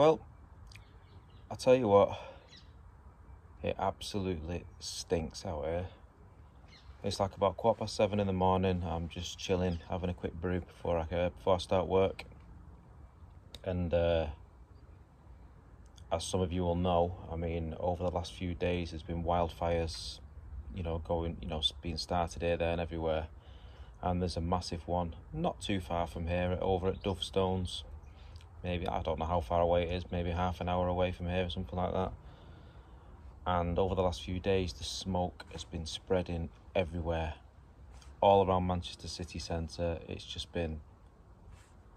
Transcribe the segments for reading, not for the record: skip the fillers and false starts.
Well, I'll tell you what, it absolutely stinks out here. It's like about 7:15 in the morning. I'm just chilling, having a quick brew before I start work. And as some of you will know, I mean, over the last few days, there's been wildfires, being started here, there, and everywhere. And there's a massive one, not too far from here, over at Dovestones. Maybe, I don't know how far away it is, maybe half an hour away from here or something like that. And over the last few days, the smoke has been spreading everywhere, all around Manchester city centre. It's just been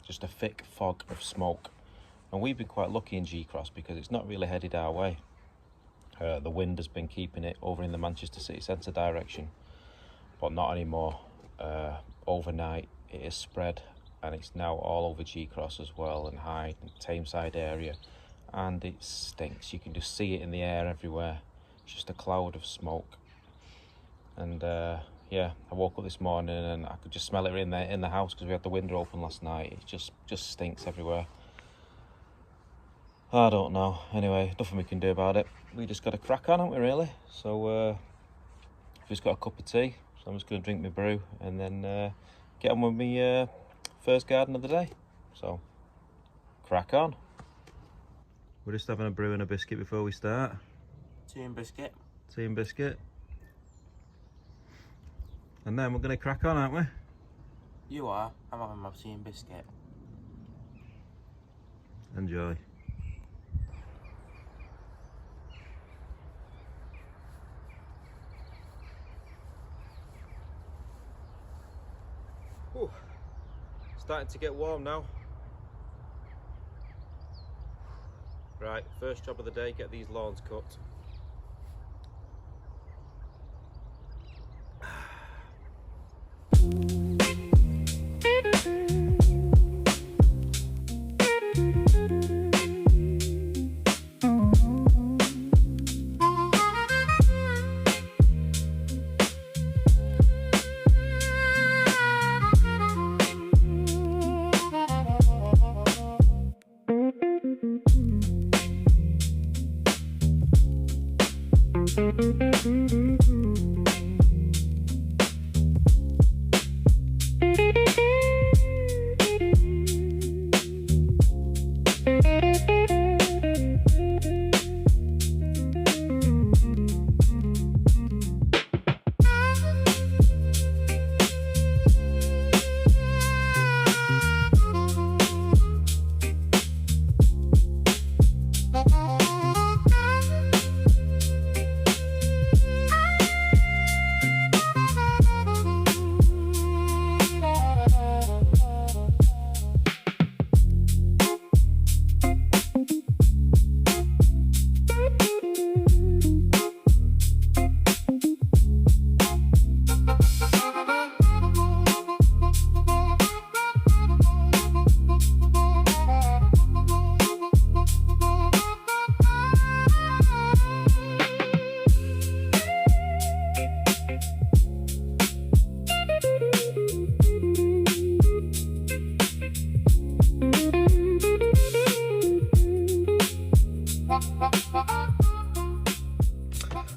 a thick fog of smoke. And we've been quite lucky in G-Cross because it's not really headed our way. The wind has been keeping it over in the Manchester city centre direction, but not anymore. Overnight, it has spread, and it's now all over G-Cross as well, and Hyde and Tameside area, and it stinks. You can just see it in the air everywhere. It's just a cloud of smoke. And yeah, I woke up this morning and I could just smell it in the house because we had the window open last night. It just stinks everywhere. I don't know. Anyway, nothing we can do about it. We just got to crack on, haven't we, really? So I've just got a cup of tea, so I'm just going to drink my brew and then get on with my first garden of the day. So, crack on. We're just having a brew and a biscuit before we start. Tea and biscuit. Tea and biscuit. And then we're going to crack on, aren't we? You are. I'm having my tea and biscuit. Enjoy. Whew. Starting to get warm now. Right, first job of the day, get these lawns cut.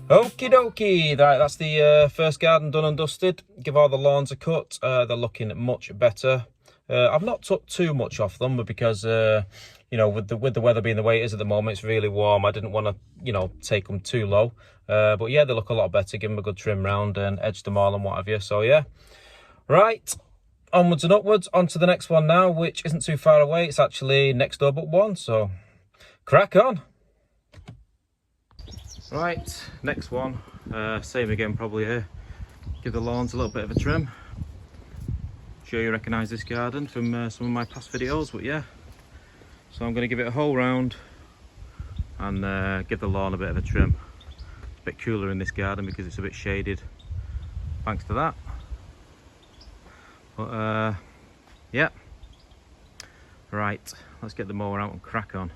Okie dokie, right, that's the first garden done and dusted. Give all the lawns a cut. They're looking much better. I've not took too much off them, but because with the weather being the way it is at the moment, it's really warm. I didn't want to take them too low. But yeah, they look a lot better. Give them a good trim round and edge them all and what have you. So yeah, right, onwards and upwards. On to the next one now, which isn't too far away. It's actually next door but one. So crack on. Right, next one, same again probably here. Give the lawns a little bit of a trim. Sure you recognise this garden from some of my past videos, but yeah. So I'm going to give it a whole round and give the lawn a bit of a trim. A bit cooler in this garden because it's a bit shaded, thanks to that. But yeah. Right, let's get the mower out and crack on.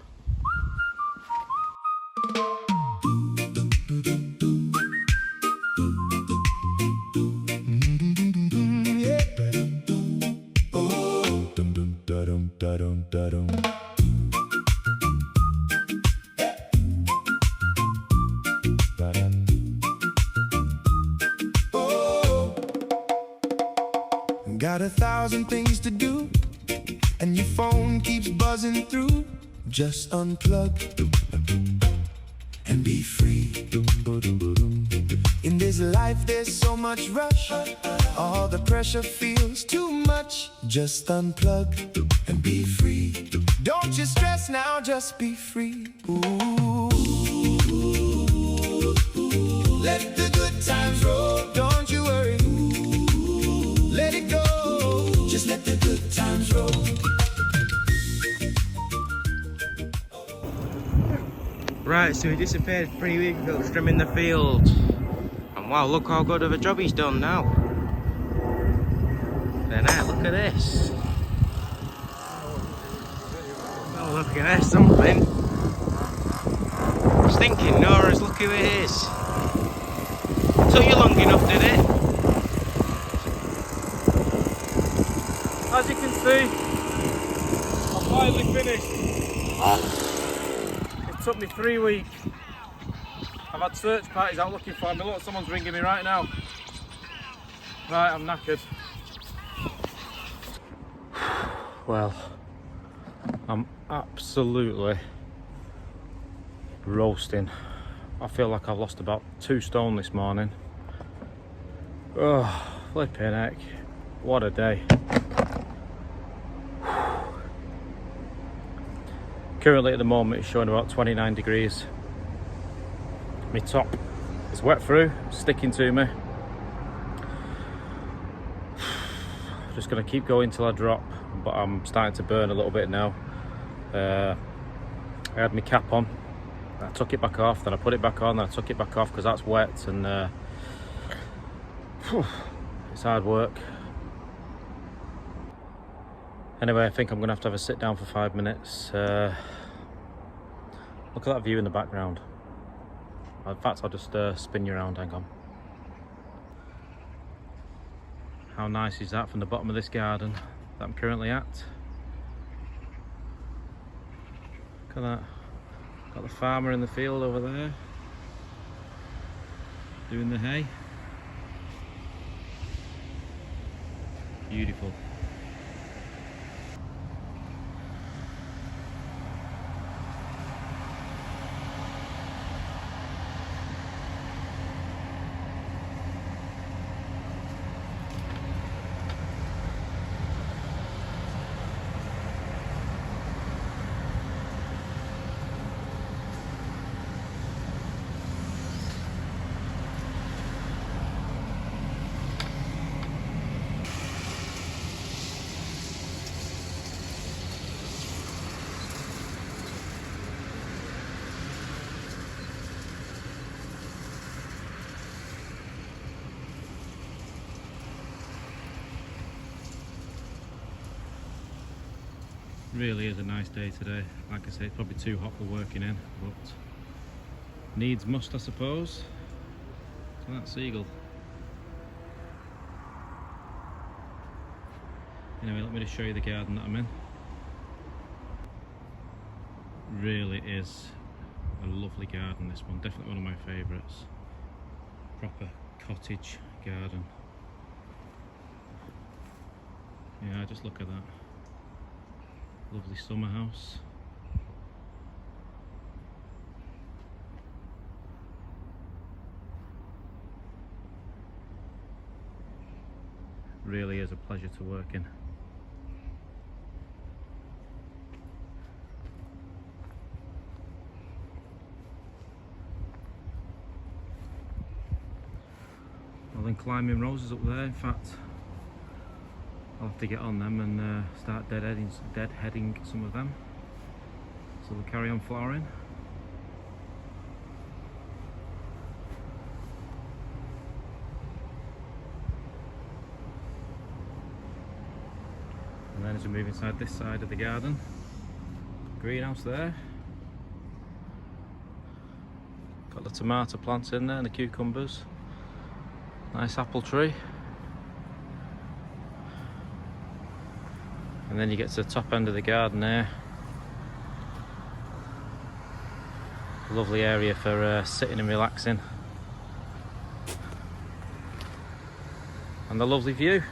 1,000 things to do, and your phone keeps buzzing through. Just unplug and be free. In this life there's so much rush, all the pressure feels too much. Just unplug and be free. Don't you stress now, just be free. Ooh. Let the good times roll, don't you worry. Let it go, just let the good times roll. Right, so he disappeared 3 weeks ago trimming the field. And wow, look how good of a job he's done now. Then look at this. Oh, look at this, something. Stinking Nora's, look who it is. Took you long enough, did it? As you can see, I finally finished. It took me 3 weeks. I've had search parties out looking for me. Look, someone's ringing me right now. Right, I'm knackered. Well, I'm absolutely roasting. I feel like I've lost about 2 stone this morning. Oh, flipping heck. What a day. Currently at the moment it's showing about 29 degrees. My top is wet through, sticking to me. Just going to keep going till I drop, but I'm starting to burn a little bit now. I had my cap on, I took it back off, then I put it back on, then I took it back off because that's wet, and it's hard work. Anyway, I think I'm going to have a sit down for 5 minutes. Look at that view in the background. In fact, I'll just spin you around, hang on. How nice is that from the bottom of this garden that I'm currently at? Look at that. Got the farmer in the field over there, doing the hay. Beautiful. Really is a nice day today. Like I say, it's probably too hot for working in, but needs must, I suppose. So that seagull. Anyway, let me just show you the garden that I'm in. Really is a lovely garden, this one. Definitely one of my favourites. Proper cottage garden. Yeah, just look at that. Lovely summer house. Really is a pleasure to work in. Well, then climbing roses up there. In fact, I'll have to get on them and start deadheading some of them, so they'll carry on flowering. And then as we move inside this side of the garden, greenhouse there. Got the tomato plants in there and the cucumbers. Nice apple tree. And then you get to the top end of the garden there. A lovely area for sitting and relaxing. And the lovely view.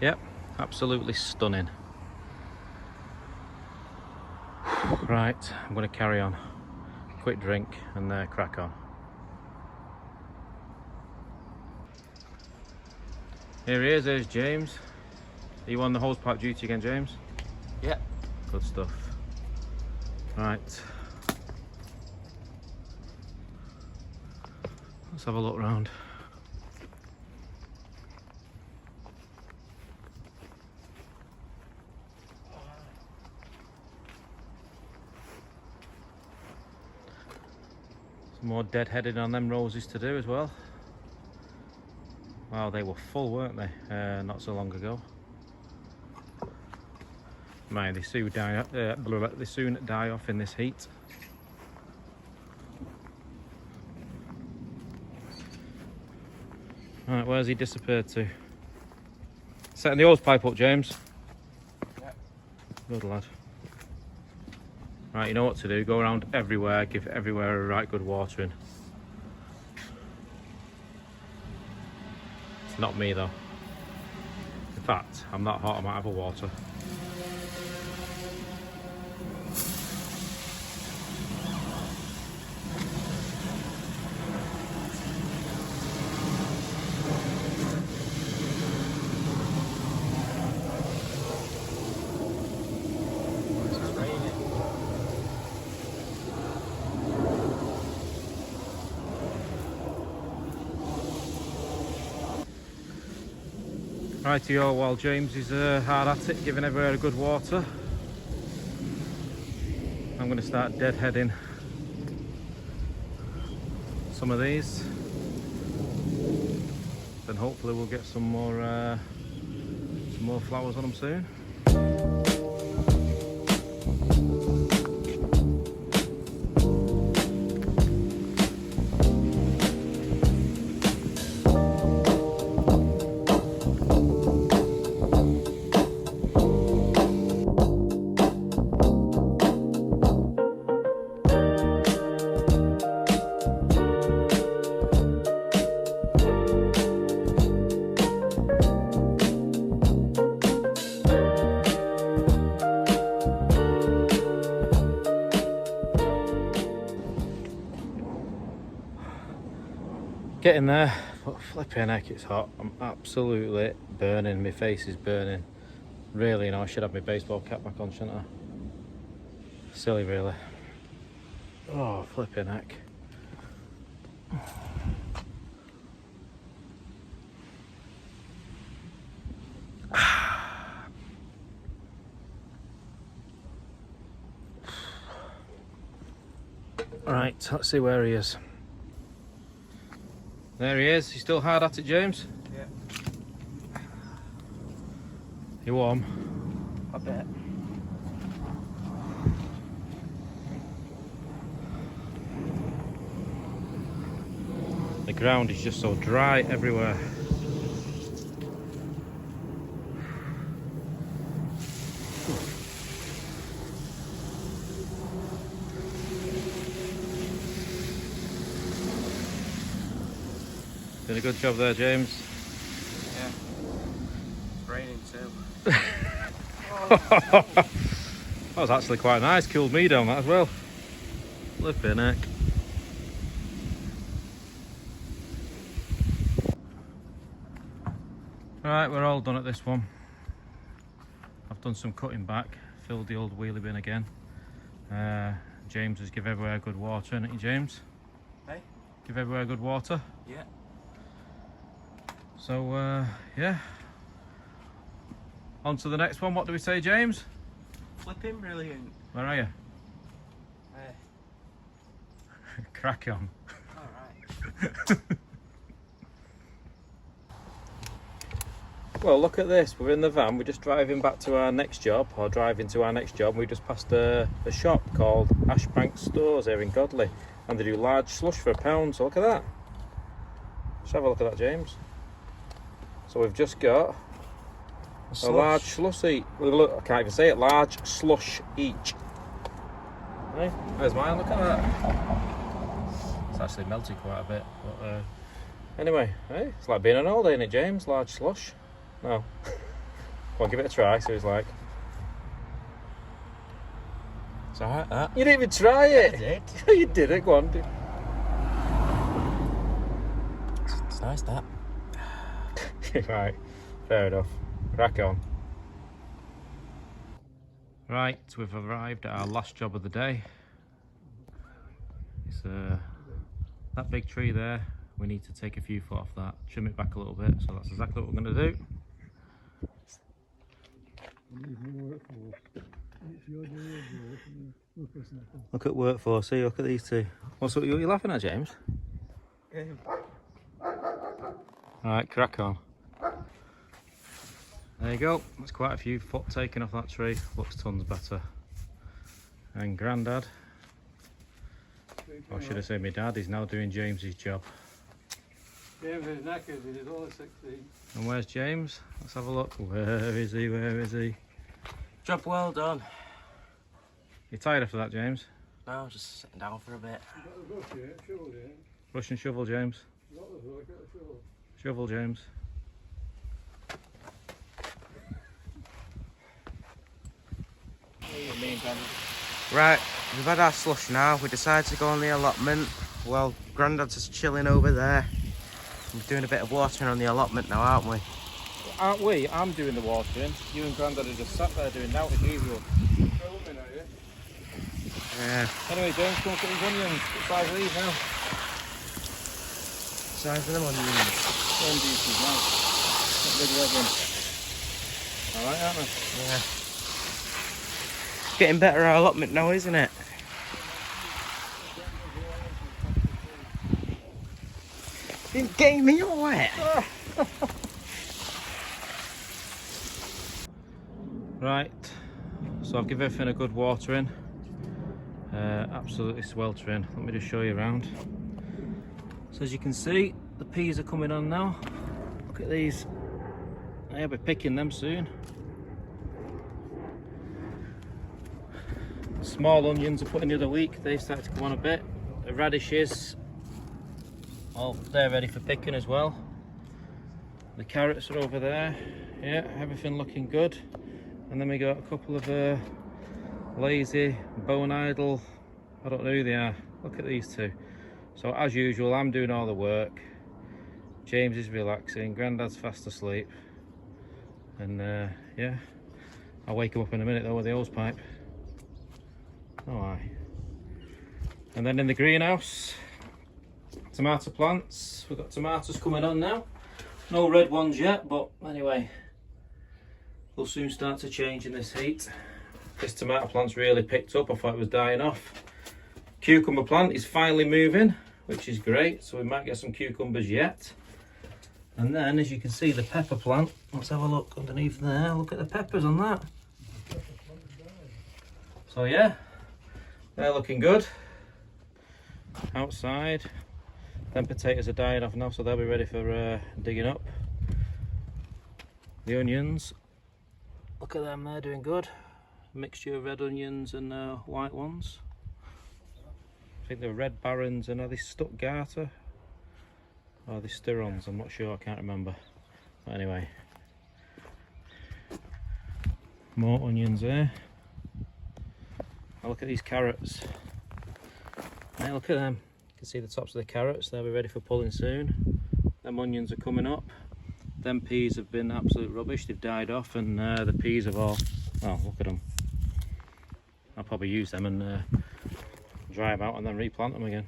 Yep, absolutely stunning. Right, I'm going to carry on. Quick drink and crack on. Here he is, there's James. Are you on the hosepipe duty again, James? Yeah. Good stuff. Right. Let's have a look round. Some more deadheading on them roses to do as well. Wow, they were full, weren't they? Not so long ago. Man, they soon die off in this heat. Right, where's he disappeared to? Setting the hose pipe up, James. Yeah. Good lad. Right, you know what to do. Go around everywhere, give everywhere a right good watering. It's not me though. In fact, I'm that hot I might have a water. Rightio, while James is hard at it, giving everywhere a good water, I'm going to start deadheading some of these. Then hopefully we'll get some more flowers on them soon. Getting there, but flipping heck, it's hot. I'm absolutely burning. My face is burning. Really, you know, I should have my baseball cap back on, shouldn't I? Silly, really. Oh, flipping heck. Right, let's see where he is. There he is. He's still hard at it, James? Yeah. You warm? I bet. The ground is just so dry everywhere. Did a good job there, James. Yeah. It's raining too. That was actually quite nice. Cooled me down that as well. Flipping heck. Right, we're all done at this one. I've done some cutting back, filled the old wheelie bin again. James has give everywhere good water, isn't he, James? Hey? Give everywhere good water. Yeah. So, yeah. On to the next one. What do we say, James? Flipping brilliant. Where are you? Hey. Crack on. Alright. Well, look at this. We're in the van. We're just driving back to our next job, or driving to our next job. We just passed a shop called Ashbank Stores here in Godley, and they do large slush for £1. So look at that. Let's have a look at that, James. So we've just got a large slush each. Look, I can't even say it. Large slush each. Hey, there's mine. Look at that. It's actually melted quite a bit. But anyway, hey, it's like being an old day, isn't it, James? Large slush. No. Come on, give it a try, see what it's like. It's alright, that. You didn't even try it! I did. You did it, go on. It's nice, that. Right, fair enough. Crack on. Right, we've arrived at our last job of the day. It's that big tree there. We need to take a few foot off that, trim it back a little bit, so that's exactly what we're going to do. Look at workforce, see, look at these two. What's what you're laughing at, James? Alright, crack on. There you go, there's quite a few foot taken off that tree, looks tons better. And Grandad, or should I say my dad, is now doing James's job. James is knackered, he's only 16. And where's James? Let's have a look. Where is he? Where is he? Job well done. You tired after that, James? No, just sitting down for a bit. Brush and shovel, James. Shovel, James. Right, we've had our slush now. We decided to go on the allotment. Well, Grandad's just chilling over there. We're doing a bit of watering on the allotment now, aren't we? Aren't we? I'm doing the watering. You and Grandad are just sat there doing that as usual. Yeah. Anyway, James, come and cut these onions. What size are these now? Size of them onions. One duties now. Not big red one. Alright, aren't they? Yeah. Getting better our allotment now, isn't it? It's getting me all wet. Right, so I've given everything a good watering. Absolutely sweltering. Let me just show you around. So as you can see, the peas are coming on now. Look at these. I'll be picking them soon. The small onions I put in the other week, they started to come on a bit. The radishes, well, they're ready for picking as well. The carrots are over there. Yeah, everything looking good. And then we got a couple of lazy, bone idle, I don't know who they are. Look at these two. So as usual, I'm doing all the work. James is relaxing, Grandad's fast asleep. And yeah, I'll wake him up in a minute though with the hose pipe. Oh aye. And then in the greenhouse, tomato plants. We've got tomatoes coming on now. No red ones yet, but anyway, they'll soon start to change in this heat. This tomato plant's really picked up. I thought it was dying off. Cucumber plant is finally moving, which is great. So we might get some cucumbers yet. And then, as you can see, the pepper plant. Let's have a look underneath there. Look at the peppers on that. So yeah, they're looking good. Outside, then potatoes are dying off now, so they'll be ready for digging up. The onions, look at them, they're doing good. Mixture of red onions and white ones. I think they're red barons, and are they Stuttgarter? Or are they Stirrons? I'm not sure, I can't remember. But anyway, more onions there. Now look at these carrots. Now look at them. You can see the tops of the carrots, they'll be ready for pulling soon. Them onions are coming up. Them peas have been absolute rubbish, they've died off, and the peas have all, oh look at them. I'll probably use them and dry them out and then replant them again.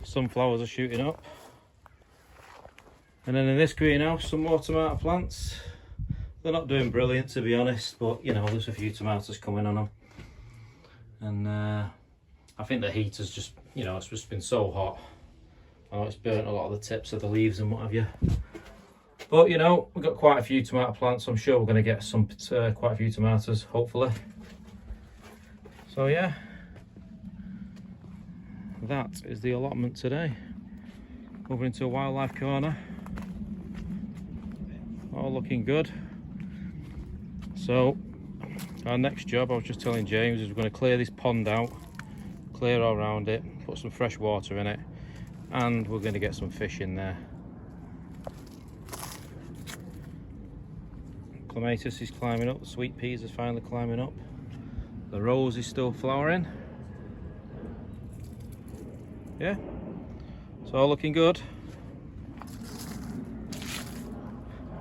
Sunflowers are shooting up. And then in this greenhouse, some more tomato plants. They're not doing brilliant, to be honest, but you know, there's a few tomatoes coming on them. And I think the heat has just, you know, it's just been so hot. I know it's burnt a lot of the tips of the leaves and what have you. But you know, we've got quite a few tomato plants. So I'm sure we're going to get some quite a few tomatoes, hopefully. So yeah, that is the allotment today. Over into a wildlife corner. All looking good. So our next job, I was just telling James, is we're going to clear this pond out, clear all around it, put some fresh water in it, and we're going to get some fish in there. Clematis is climbing up, the sweet peas is finally climbing up. The rose is still flowering. Yeah, it's all looking good.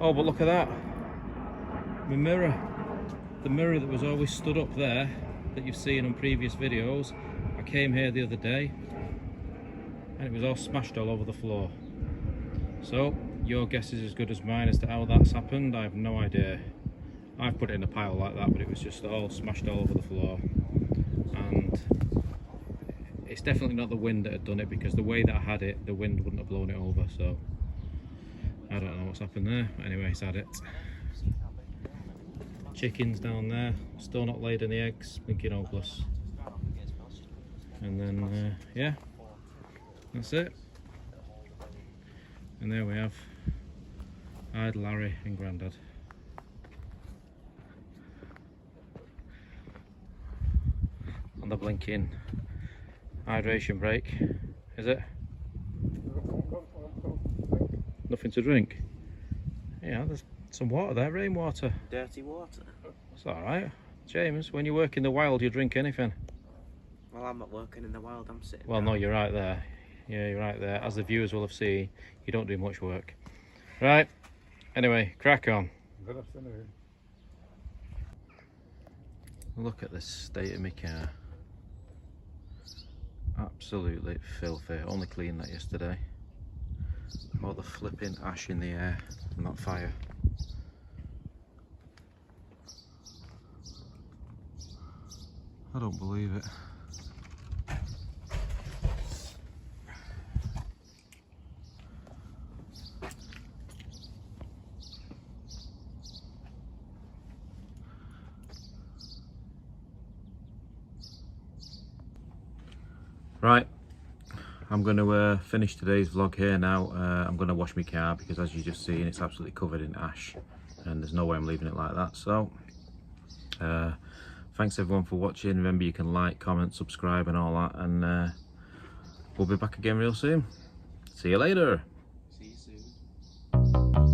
Oh, but look at that. My mirror. The mirror that was always stood up there, that you've seen on previous videos. I came here the other day and it was all smashed all over the floor. So, your guess is as good as mine as to how that's happened. I have no idea. I've put it in a pile like that, but it was just all smashed all over the floor. And it's definitely not the wind that had done it, because the way that I had it, the wind wouldn't have blown it over. So I don't know what's happened there. Anyway, it's had it. Chickens down there, still not laid any eggs, blinking hopeless. And then, yeah, that's it. And there we have I'd Larry and Grandad. On the blinking hydration break, is it? Nothing to drink? Yeah, there's some water there, rainwater. Dirty water. It's alright. James, when you work in the wild, you drink anything. Well, I'm not working in the wild, I'm sitting Well, down. no, you're right there. Yeah, you're right there. As the viewers will have seen, you don't do much work. Right, anyway, crack on. Good afternoon. Look at the state of my car. Absolutely filthy. Only cleaned that yesterday. All the flipping ash in the air from that fire. I don't believe it. Right, I'm going to finish today's vlog here now. I'm going to wash my car because, as you just seen, it's absolutely covered in ash and there's no way I'm leaving it like that. So thanks everyone for watching. Remember, you can like, comment, subscribe and all that, and we'll be back again real soon. See you later. See you soon.